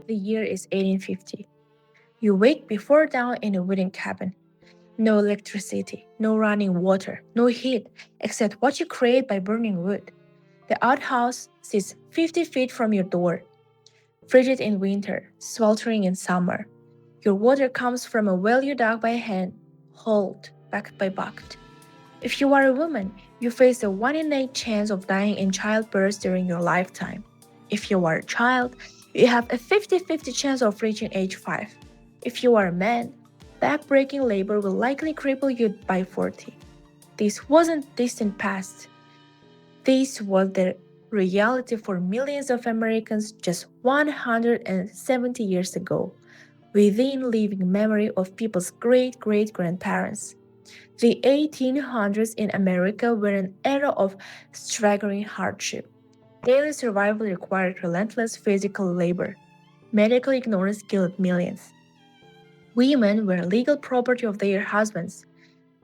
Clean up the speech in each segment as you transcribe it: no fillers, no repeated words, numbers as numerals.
The year is 1850. You wake before dawn in a wooden cabin. No electricity, no running water, no heat, except what you create by burning wood. The outhouse sits 50 feet from your door, frigid in winter, sweltering in summer. Your water comes from a well you dug by hand, hauled back by bucket. If you are a woman, you face a 1 in 8 chance of dying in childbirth during your lifetime. If you are a child, you have a 50-50 chance of reaching age 5. If you are a man, back-breaking labor will likely cripple you by 40. This wasn't distant past. This was the reality for millions of Americans just 170 years ago, within living memory of people's great-great-grandparents. The 1800s in America were an era of staggering hardship. Daily survival required relentless physical labor. Medical ignorance killed millions. Women were legal property of their husbands.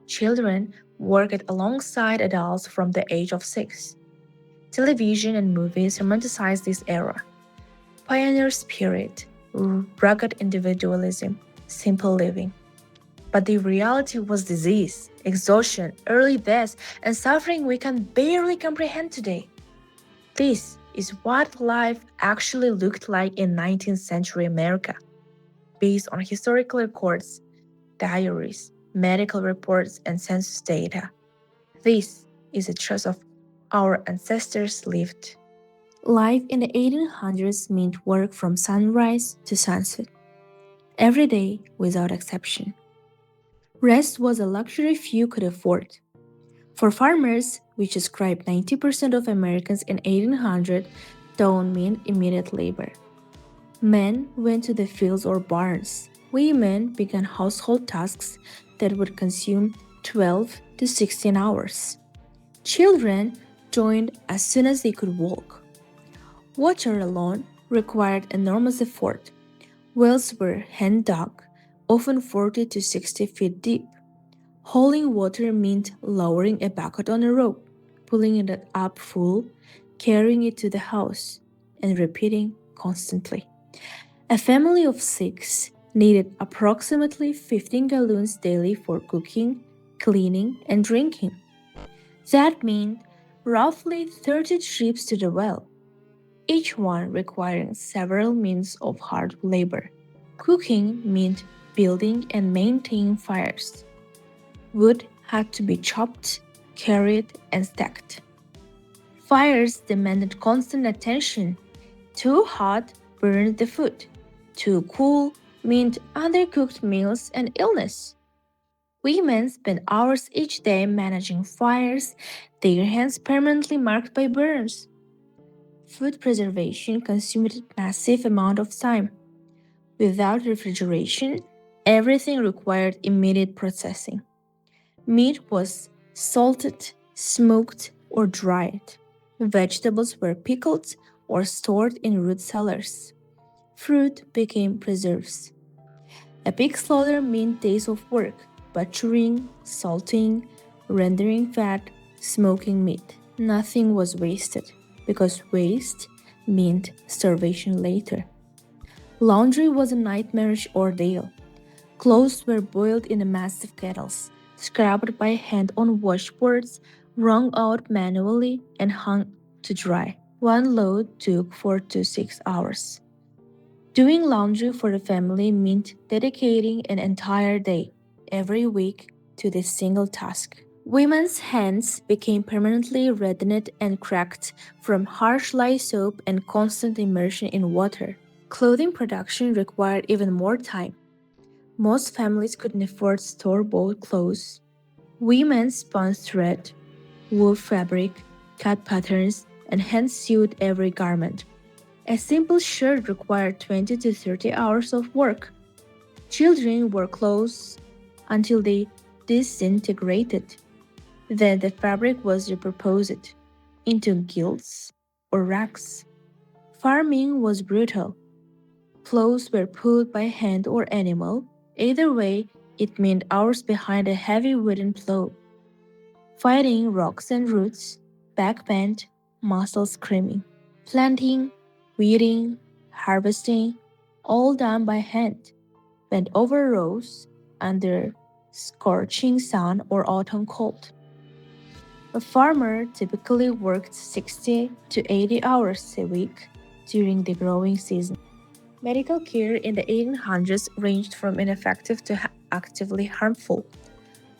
Children worked alongside adults from the age of 6. Television and movies romanticized this era. Pioneer spirit, rugged individualism, simple living. But the reality was disease, exhaustion, early deaths, and suffering we can barely comprehend today. This is what life actually looked like in 19th century America, based on historical records, diaries, medical reports, and census data. This is a truth of our ancestors lived. Life in the 1800s meant work from sunrise to sunset, every day without exception. Rest was a luxury few could afford. For farmers, which described 90% of Americans in 1800, don't mean immediate labor. Men went to the fields or barns. Women began household tasks that would consume 12 to 16 hours. Children joined as soon as they could walk. Water alone required enormous effort. Wells were hand dug, often 40 to 60 feet deep. Hauling water meant lowering a bucket on a rope, pulling it up full, carrying it to the house, and repeating constantly. A family of 6 needed approximately 15 gallons daily for cooking, cleaning, and drinking. That meant roughly 30 trips to the well, each one requiring several minutes of hard labor. Cooking meant building and maintaining fires. Wood had to be chopped, carried, and stacked. Fires demanded constant attention. Too hot burned the food. Too cool meant undercooked meals and illness. Women spent hours each day managing fires, their hands permanently marked by burns. Food preservation consumed a massive amount of time. Without refrigeration, everything required immediate processing. Meat was salted, smoked, or dried. Vegetables were pickled or stored in root cellars. Fruit became preserves. A pig slaughter meant days of work, butchering, salting, rendering fat, smoking meat. Nothing was wasted, because waste meant starvation later. Laundry was a nightmarish ordeal. Clothes were boiled in massive kettles, scrubbed by hand on washboards, wrung out manually, and hung to dry. One load took 4 to 6 hours. Doing laundry for the family meant dedicating an entire day, every week, to this single task. Women's hands became permanently reddened and cracked from harsh lye soap and constant immersion in water. Clothing production required even more time. Most families couldn't afford store-bought clothes. Women spun thread, wove fabric, cut patterns, and hand-sewed every garment. A simple shirt required 20 to 30 hours of work. Children wore clothes until they disintegrated. Then the fabric was repurposed into gilts or racks. Farming was brutal. Plows were pulled by hand or animal. Either way, it meant hours behind a heavy wooden plow, fighting rocks and roots, back bent, muscles screaming, planting, weeding, harvesting. all done by hand, bent over rows under scorching sun or autumn cold. A farmer typically worked 60 to 80 hours a week during the growing season. Medical care in the 1800s ranged from ineffective to actively harmful.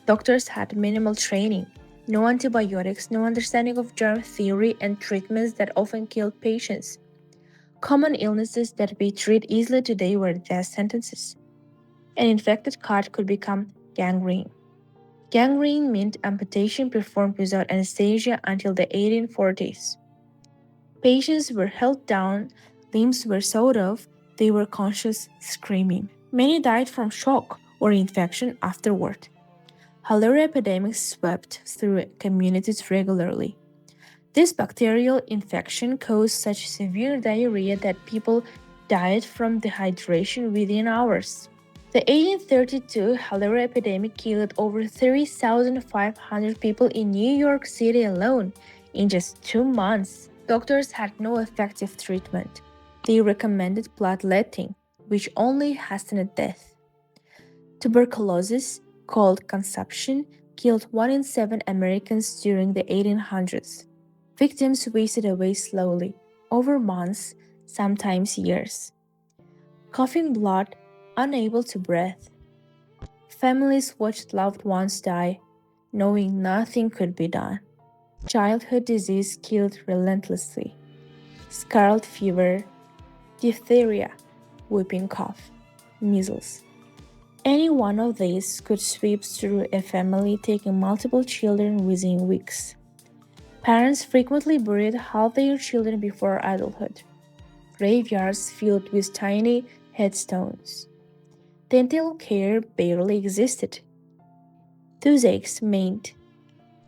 Doctors had minimal training, no antibiotics, no understanding of germ theory, and treatments that often killed patients. Common illnesses that we treat easily today were death sentences. An infected cut could become gangrene. Gangrene meant amputation performed without anesthesia until the 1840s. Patients were held down, limbs were sawed off, they were conscious, screaming. Many died from shock or infection afterward. Cholera epidemics swept through communities regularly. This bacterial infection caused such severe diarrhea that people died from dehydration within hours. The 1832 cholera epidemic killed over 3,500 people in New York City alone in just 2 months. Doctors had no effective treatment. They recommended bloodletting, which only hastened death. Tuberculosis, called consumption, killed 1 in 7 Americans during the 1800s. Victims wasted away slowly, over months, sometimes years. Coughing blood, unable to breathe. Families watched loved ones die, knowing nothing could be done. Childhood disease killed relentlessly. Scarlet fever, diphtheria, whooping cough, measles. Any one of these could sweep through a family, taking multiple children within weeks. Parents frequently buried half their children before adulthood. Graveyards filled with tiny headstones. Dental care barely existed. Toothaches meant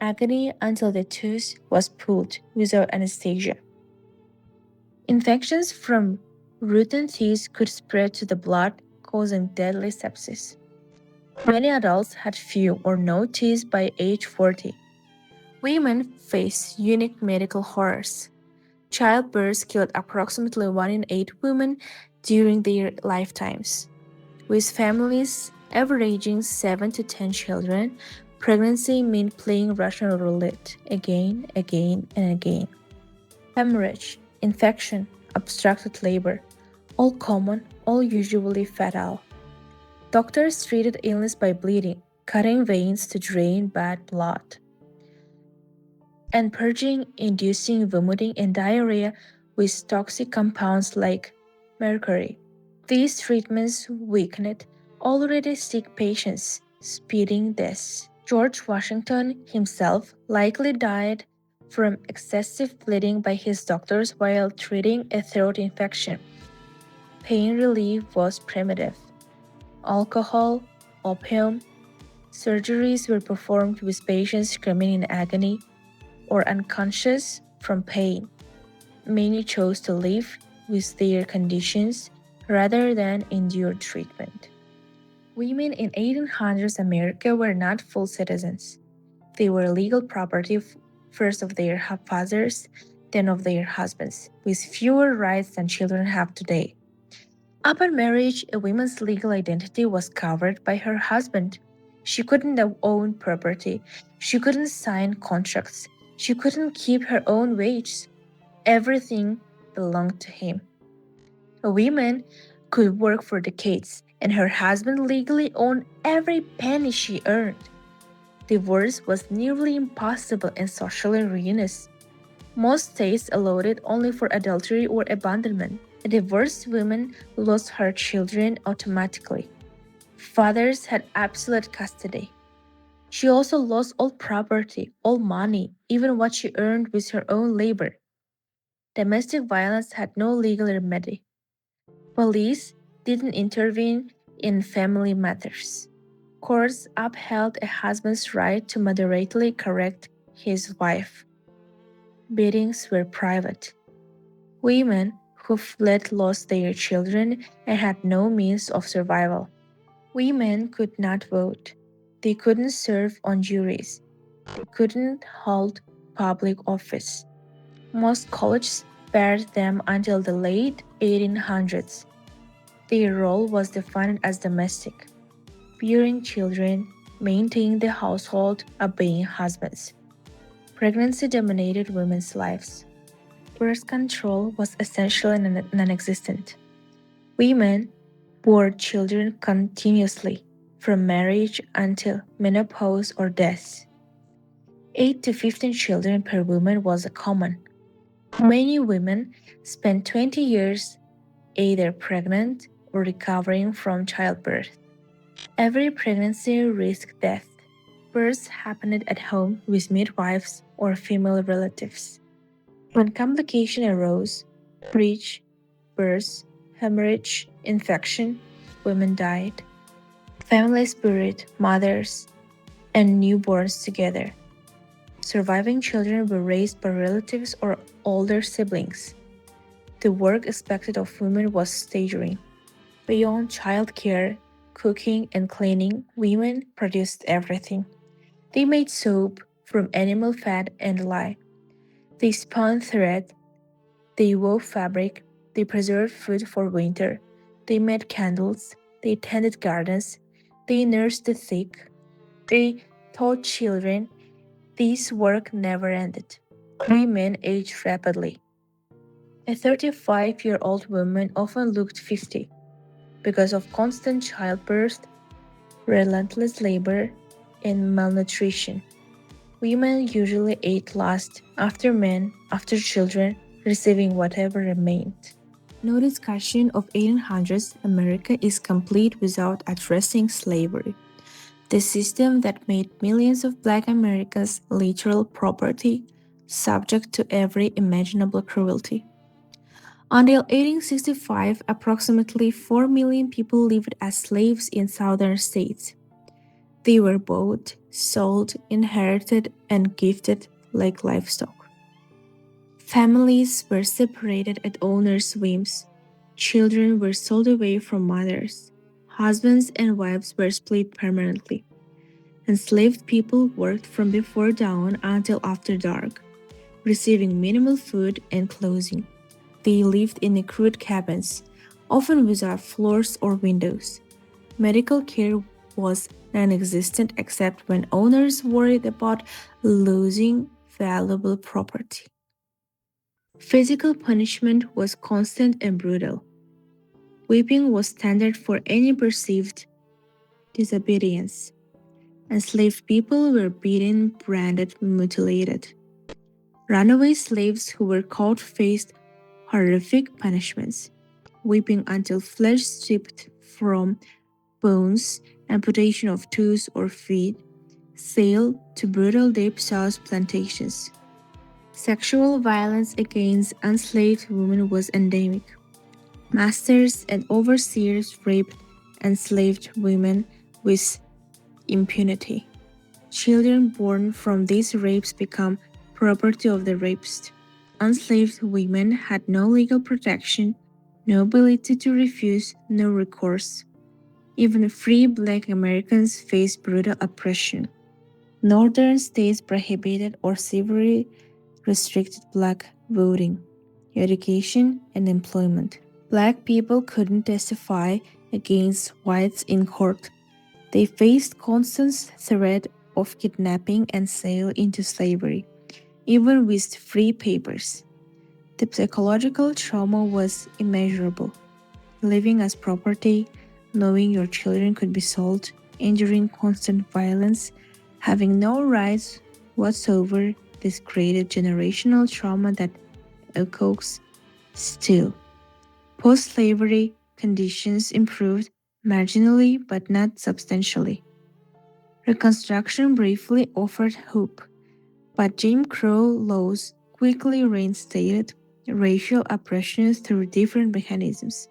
agony until the tooth was pulled without anesthesia. Infections from rotten teeth could spread to the blood, causing deadly sepsis. Many adults had few or no teeth by age 40. Women faced unique medical horrors. Childbirth killed approximately 1 in 8 women during their lifetimes. With families averaging 7 to 10 children, pregnancy meant playing Russian roulette again, and again. Hemorrhage, infection, obstructed labor, all common, all usually fatal. Doctors treated illness by bleeding, cutting veins to drain bad blood, and purging, inducing vomiting and diarrhea with toxic compounds like mercury. These treatments weakened already sick patients, speeding deaths. George Washington himself likely died from excessive bleeding by his doctors while treating a throat infection. Pain relief was primitive. Alcohol, opium, surgeries were performed with patients screaming in agony or unconscious from pain. Many chose to live with their conditions rather than endure treatment. Women in 1800s America were not full citizens. They were legal property first of their fathers, then of their husbands, with fewer rights than children have today. Upon marriage, a woman's legal identity was covered by her husband. She couldn't own property. She couldn't sign contracts. She couldn't keep her own wage. Everything belonged to him. A woman could work for decades, and her husband legally owned every penny she earned. Divorce was nearly impossible and socially ruinous. Most states allowed it only for adultery or abandonment. A divorced woman lost her children automatically. Fathers had absolute custody. She also lost all property, all money, even what she earned with her own labor. Domestic violence had no legal remedy. Police didn't intervene in family matters. Courts upheld a husband's right to moderately correct his wife. Beatings were private. Women who fled lost their children and had no means of survival. Women could not vote. They couldn't serve on juries. They couldn't hold public office. Most colleges barred them until the late 1800s. Their role was defined as domestic, bearing children, maintaining the household, obeying husbands. Pregnancy dominated women's lives. Birth control was essentially non existent. Women bore children continuously, from marriage until menopause or death. 8 to 15 children per woman was common. Many women spent 20 years either pregnant or recovering from childbirth. Every pregnancy risked death. Births happened at home with midwives or female relatives. When complication arose, breech, birth, hemorrhage, infection, women died. Families buried mothers and newborns together. Surviving children were raised by relatives or older siblings. The work expected of women was staggering. Beyond childcare, cooking, and cleaning, women produced everything. They made soap from animal fat and lye. They spun thread. They wove fabric. They preserved food for winter. They made candles. They tended gardens. They nursed the sick. They taught children. This work never ended. Women aged rapidly. A 35-year-old woman often looked 50 because of constant childbirth, relentless labor, and malnutrition. Women usually ate last, after men, after children, receiving whatever remained. No discussion of 1800s America is complete without addressing slavery, the system that made millions of black Americans literal property, subject to every imaginable cruelty. Until 1865, approximately 4 million people lived as slaves in southern states. They were bought, sold, inherited, and gifted like livestock. Families were separated at owners' whims. Children were sold away from mothers. Husbands and wives were split permanently. Enslaved people worked from before dawn until after dark, receiving minimal food and clothing. They lived in crude cabins, often without floors or windows. Medical care was non existent except when owners worried about losing valuable property. Physical punishment was constant and brutal. Whipping was standard for any perceived disobedience. Enslaved people were beaten, branded, mutilated. Runaway slaves who were caught faced horrific punishments, whipping until flesh stripped from bones, amputation of toes or feet, sale to brutal deep south plantations. Sexual violence against enslaved women was endemic. Masters and overseers raped enslaved women with impunity. Children born from these rapes become property of the rapist. Enslaved women had no legal protection, no ability to refuse, no recourse. Even free black Americans faced brutal oppression. Northern states prohibited or severely restricted black voting, education, and employment. Black people couldn't testify against whites in court. They faced constant threat of kidnapping and sale into slavery, even with free papers. The psychological trauma was immeasurable. Living as property, knowing your children could be sold, enduring constant violence, having no rights whatsoever, this created generational trauma that echoes still. Post slavery conditions improved marginally but not substantially. Reconstruction briefly offered hope, but Jim Crow laws quickly reinstated racial oppression through different mechanisms.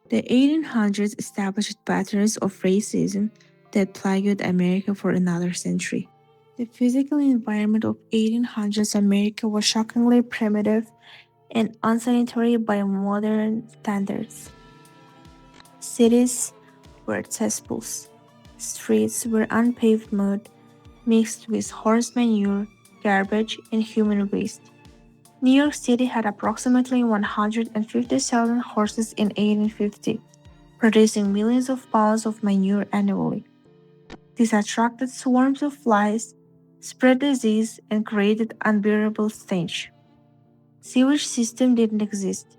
The 1800s established patterns of racism that plagued America for another century. The physical environment of 1800s America was shockingly primitive and unsanitary by modern standards. Cities were cesspools. Streets were unpaved mud mixed with horse manure, garbage, and human waste. New York City had approximately 150,000 horses in 1850. producing millions of pounds of manure annually. This attracted swarms of flies, spread disease, and created unbearable stench. Sewage system didn't exist.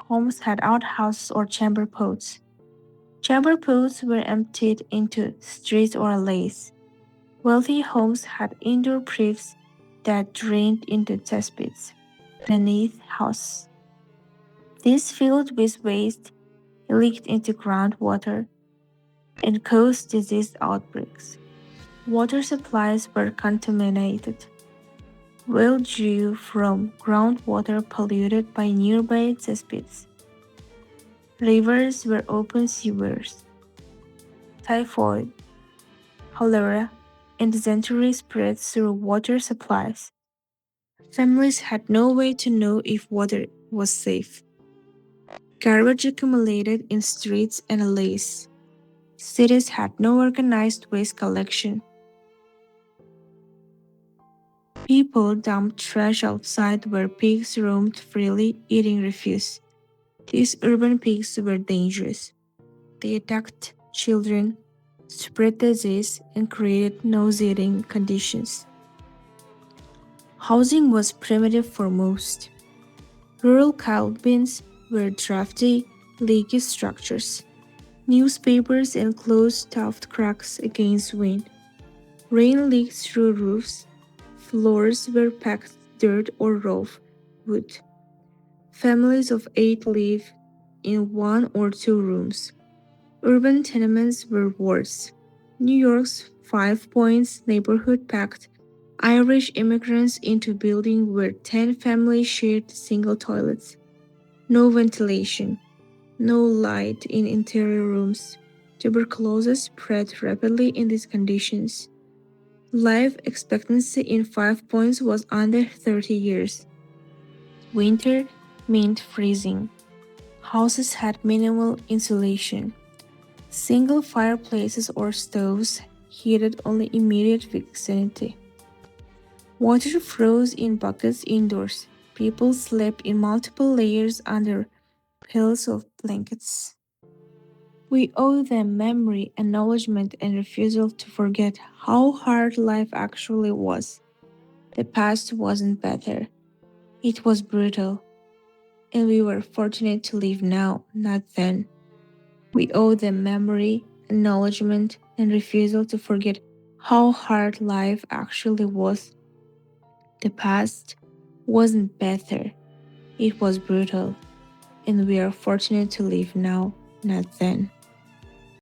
Homes had outhouses or chamber pots. Chamber pots were emptied into streets or alleys. Wealthy homes had indoor preps that drained into cesspits beneath houses. This filled with waste leaked into groundwater and caused disease outbreaks. Water supplies were contaminated. Well drew from groundwater polluted by nearby cesspits. Rivers were open sewers. Typhoid, cholera, and dysentery spread through water supplies. Families had no way to know if water was safe. Garbage accumulated in streets and alleys. Cities had no organized waste collection. People dumped trash outside where pigs roamed freely, eating refuse. These urban pigs were dangerous. They attacked children, spread disease, and created nauseating conditions. Housing was primitive for most. Rural cabins were drafty, leaky structures. Newspapers enclosed stuffed cracks against wind. Rain leaked through roofs. Floors were packed dirt or raw wood. Families of 8 lived in 1 or 2 rooms. Urban tenements were worse. New York's Five Points neighborhood packed Irish immigrants into buildings where 10 families shared single toilets. No ventilation, no light in interior rooms. Tuberculosis spread rapidly in these conditions. Life expectancy in Five Points was under 30 years. Winter meant freezing. Houses had minimal insulation. Single fireplaces or stoves heated only immediate vicinity. Water froze in buckets indoors. People slept in multiple layers under piles of blankets. We owe them memory, acknowledgement, and refusal to forget how hard life actually was. The past wasn't better, it was brutal, and we were fortunate to live now, not then. We owe them memory, acknowledgement, and refusal to forget how hard life actually was. The past wasn't better, it was brutal, and we are fortunate to live now, not then.